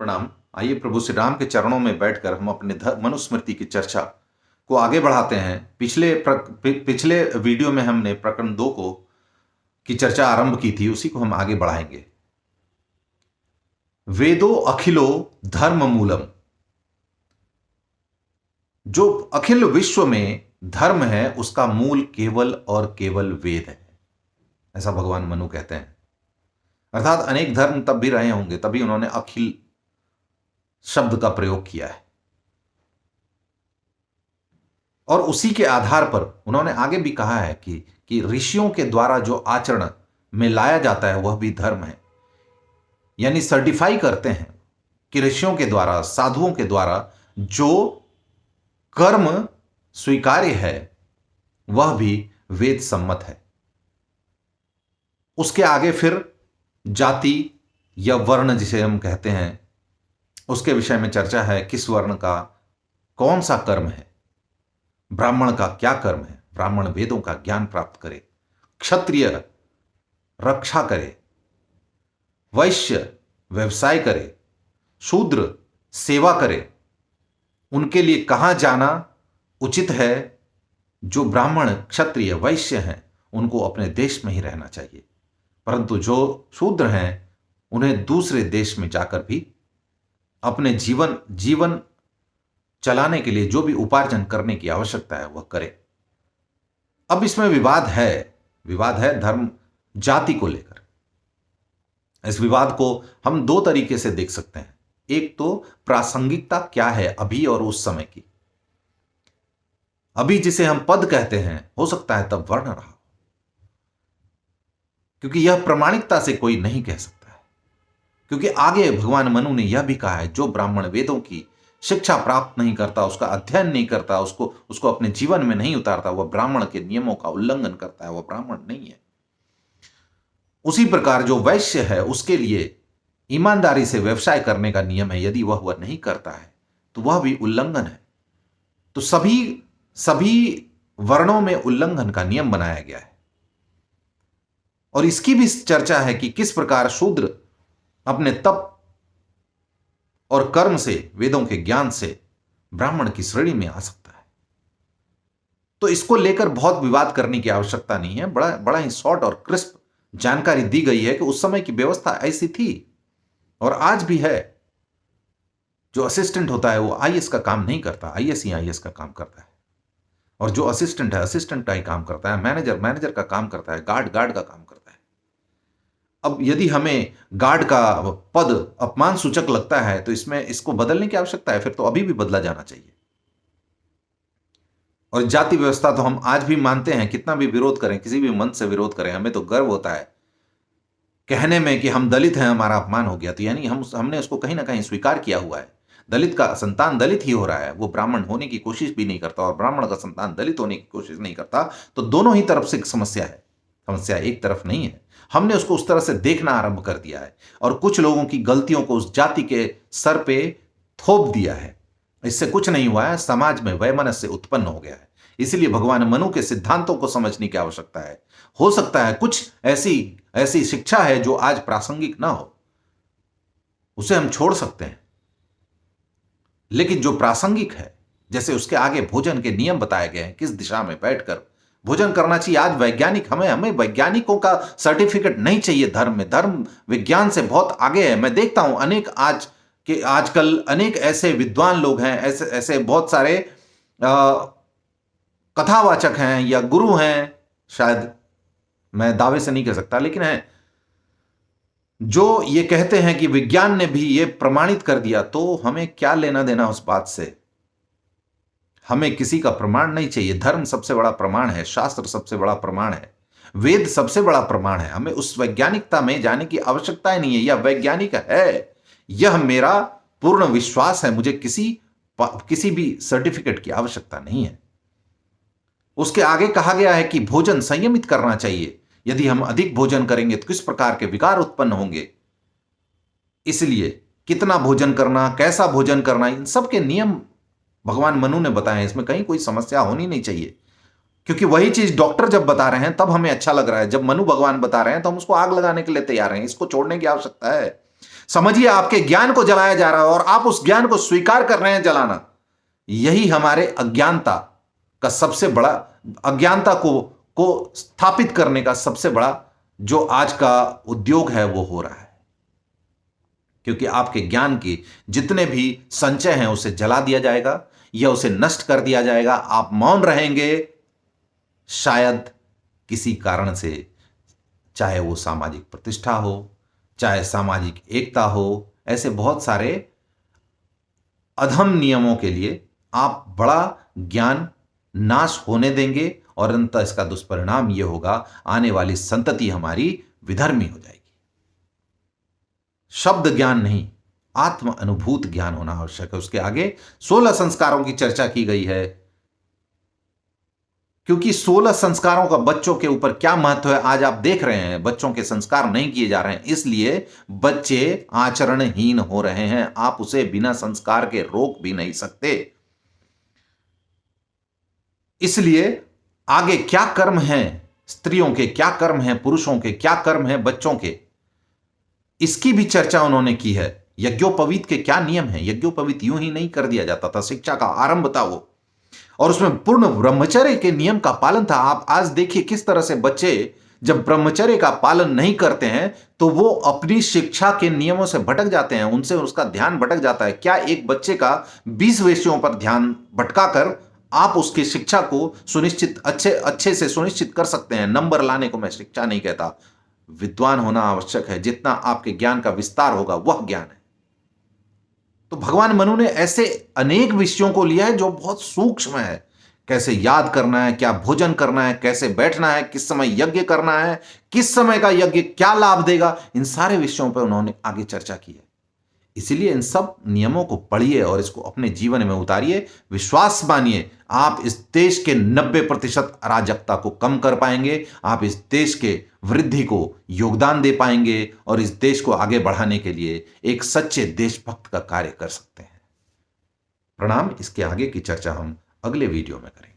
प्रणाम। आइए प्रभु श्री राम के चरणों में बैठकर हम अपने मनुस्मृति की चर्चा को आगे बढ़ाते हैं। पिछले वीडियो में हमने प्रकरण 2 को की चर्चा आरंभ की थी, उसी को हम आगे बढ़ाएंगे। वेदो अखिलो धर्म मूलम, जो अखिल विश्व में धर्म है उसका मूल केवल और केवल वेद है, ऐसा भगवान मनु कहते हैं। अर्थात अनेक धर्म तब भी रहे होंगे, तभी उन्होंने अखिल शब्द का प्रयोग किया है। और उसी के आधार पर उन्होंने आगे भी कहा है कि ऋषियों के द्वारा जो आचरण में लाया जाता है वह भी धर्म है। यानी सर्टिफाई करते हैं कि ऋषियों के द्वारा, साधुओं के द्वारा जो कर्म स्वीकार्य है वह भी वेद सम्मत है। उसके आगे फिर जाति या वर्ण जिसे हम कहते हैं उसके विषय में चर्चा है। किस वर्ण का कौन सा कर्म है, ब्राह्मण का क्या कर्म है। ब्राह्मण वेदों का ज्ञान प्राप्त करे, क्षत्रिय रक्षा करे, वैश्य व्यवसाय करे, शूद्र सेवा करे। उनके लिए कहां जाना उचित है? जो ब्राह्मण क्षत्रिय वैश्य हैं उनको अपने देश में ही रहना चाहिए, परंतु जो शूद्र हैं उन्हें दूसरे देश में जाकर भी अपने जीवन चलाने के लिए जो भी उपार्जन करने की आवश्यकता है वह करे। अब इसमें विवाद है धर्म जाति को लेकर। इस विवाद को हम दो तरीके से देख सकते हैं। एक तो प्रासंगिकता क्या है अभी और उस समय की। अभी जिसे हम पद कहते हैं हो सकता है तब वर्ण रहा, क्योंकि यह प्रामाणिकता से कोई नहीं कह सकता है। क्योंकि आगे भगवान मनु ने यह भी कहा है, जो ब्राह्मण वेदों की शिक्षा प्राप्त नहीं करता, उसका अध्ययन नहीं करता, उसको अपने जीवन में नहीं उतारता, वह ब्राह्मण के नियमों का उल्लंघन करता है, वह ब्राह्मण नहीं है। उसी प्रकार जो वैश्य है उसके लिए ईमानदारी से व्यवसाय करने का नियम है। यदि वह नहीं करता है तो वह भी उल्लंघन है। तो सभी वर्णों में उल्लंघन का नियम बनाया गया है। और इसकी भी चर्चा है कि किस प्रकार शूद्र अपने तप और कर्म से, वेदों के ज्ञान से ब्राह्मण की श्रेणी में आ सकता है। तो इसको लेकर बहुत विवाद करने की आवश्यकता नहीं है। बड़ा ही शॉर्ट और क्रिस्प जानकारी दी गई है कि उस समय की व्यवस्था ऐसी थी और आज भी है। जो असिस्टेंट होता है वो आईएएस का काम नहीं करता, आईएएस ही आईएएस का काम करता है। और जो असिस्टेंट है असिस्टेंट का ही काम करता है, मैनेजर का काम करता है, गार्ड का काम करता है। अब यदि हमें गार्ड का पद अपमान सूचक लगता है तो इसको बदलने की आवश्यकता है, फिर तो अभी भी बदला जाना चाहिए। और जाति व्यवस्था तो हम आज भी मानते हैं, कितना भी विरोध करें, किसी भी मंच से विरोध करें, हमें तो गर्व होता है कहने में कि हम दलित हैं, हमारा अपमान हो गया। तो यानी हमने उसको कहीं ना कहीं स्वीकार किया हुआ है। दलित का संतान दलित ही हो रहा है, वो ब्राह्मण होने की कोशिश भी नहीं करता और ब्राह्मण का संतान दलित होने की कोशिश नहीं करता। तो दोनों ही तरफ से समस्या है, समस्या एक तरफ नहीं है। हमने उसको उस तरह से देखना आरंभ कर दिया है और कुछ लोगों की गलतियों को उस जाति के सर पे थोप दिया है। इससे कुछ नहीं हुआ है, समाज में वैमनस्य उत्पन्न हो गया है। इसलिए भगवान मनु के सिद्धांतों को समझने की आवश्यकता है। हो सकता है कुछ ऐसी शिक्षा है जो आज प्रासंगिक ना हो, उसे हम छोड़ सकते हैं, लेकिन जो प्रासंगिक है, जैसे उसके आगे भोजन के नियम बताए गए हैं, किस दिशा में बैठकर भोजन करना चाहिए। आज वैज्ञानिक हमें वैज्ञानिकों का सर्टिफिकेट नहीं चाहिए। धर्म विज्ञान से बहुत आगे है। मैं देखता हूं आजकल अनेक ऐसे विद्वान लोग हैं, ऐसे बहुत सारे कथावाचक हैं या गुरु हैं, शायद मैं दावे से नहीं कह सकता, लेकिन हैं, जो ये कहते हैं कि विज्ञान ने भी ये प्रमाणित कर दिया। तो हमें क्या लेना देना उस बात से? हमें किसी का प्रमाण नहीं चाहिए। धर्म सबसे बड़ा प्रमाण है, शास्त्र सबसे बड़ा प्रमाण है, वेद सबसे बड़ा प्रमाण है। हमें उस वैज्ञानिकता में जाने की आवश्यकता ही नहीं है। यह वैज्ञानिक है, यह मेरा पूर्ण विश्वास है। मुझे किसी भी सर्टिफिकेट की आवश्यकता नहीं है। उसके आगे कहा गया है कि भोजन संयमित करना चाहिए। यदि हम अधिक भोजन करेंगे तो किस प्रकार के विकार उत्पन्न होंगे। इसलिए कितना भोजन करना, कैसा भोजन करना, इन सब के नियम भगवान मनु ने बताए हैं। इसमें कहीं कोई समस्या होनी नहीं चाहिए, क्योंकि वही चीज डॉक्टर जब बता रहे हैं तब हमें अच्छा लग रहा है। जब मनु भगवान बता रहे हैं तो हम उसको आग लगाने के लिए तैयार हैं। इसको छोड़ने की आवश्यकता है। समझिए आपके ज्ञान को जलाया जा रहा है और आप उस ज्ञान को स्वीकार कर रहे हैं जलाना। यही हमारे अज्ञानता का सबसे बड़ा, अज्ञानता को स्थापित करने का सबसे बड़ा जो आज का उद्योग है वो हो रहा है। क्योंकि आपके ज्ञान के जितने भी संचय हैं उसे जला दिया जाएगा या उसे नष्ट कर दिया जाएगा। आप मौन रहेंगे शायद किसी कारण से, चाहे वो सामाजिक प्रतिष्ठा हो, चाहे सामाजिक एकता हो, ऐसे बहुत सारे अधम नियमों के लिए आप बड़ा ज्ञान नाश होने देंगे और अंततः इसका दुष्परिणाम यह होगा, आने वाली संतति हमारी विधर्मी हो जाएगी। शब्द ज्ञान नहीं, आत्म अनुभूत ज्ञान होना आवश्यक है। उसके आगे 16 संस्कारों की चर्चा की गई है, क्योंकि 16 संस्कारों का बच्चों के ऊपर क्या महत्व है आज आप देख रहे हैं। बच्चों के संस्कार नहीं किए जा रहे हैं, इसलिए बच्चे आचरणहीन हो रहे हैं। आप उसे बिना संस्कार के रोक भी नहीं सकते। इसलिए आगे क्या कर्म है, स्त्रियों के क्या कर्म है, पुरुषों के क्या कर्म है, बच्चों के, इसकी भी चर्चा उन्होंने की है। यज्ञोपवीत के क्या नियम है। यज्ञोपवीत यूं ही नहीं कर दिया जाता था, शिक्षा का आरंभ था वो, और उसमें पूर्ण ब्रह्मचर्य के नियम का पालन था। आप आज देखिए किस तरह से बच्चे जब ब्रह्मचर्य का पालन नहीं करते हैं तो वो अपनी शिक्षा के नियमों से भटक जाते हैं, उनसे उसका ध्यान भटक जाता है। क्या एक बच्चे का 20 विषयों पर ध्यान भटका कर आप उसकी शिक्षा को सुनिश्चित अच्छे से सुनिश्चित कर सकते हैं। नंबर लाने को मैं शिक्षा नहीं कहता, विद्वान होना आवश्यक है। जितना आपके ज्ञान का विस्तार होगा वह ज्ञान है। तो भगवान मनु ने ऐसे अनेक विषयों को लिया है जो बहुत सूक्ष्म है। कैसे याद करना है, क्या भोजन करना है, कैसे बैठना है, किस समय यज्ञ करना है, किस समय का यज्ञ क्या लाभ देगा, इन सारे विषयों पर उन्होंने आगे चर्चा की है। इसीलिए इन सब नियमों को पढ़िए और इसको अपने जीवन में उतारिए। विश्वास मानिए, आप इस देश के 90% अराजकता को कम कर पाएंगे। आप इस देश के वृद्धि को योगदान दे पाएंगे और इस देश को आगे बढ़ाने के लिए एक सच्चे देशभक्त का कार्य कर सकते हैं। प्रणाम। इसके आगे की चर्चा हम अगले वीडियो में करेंगे।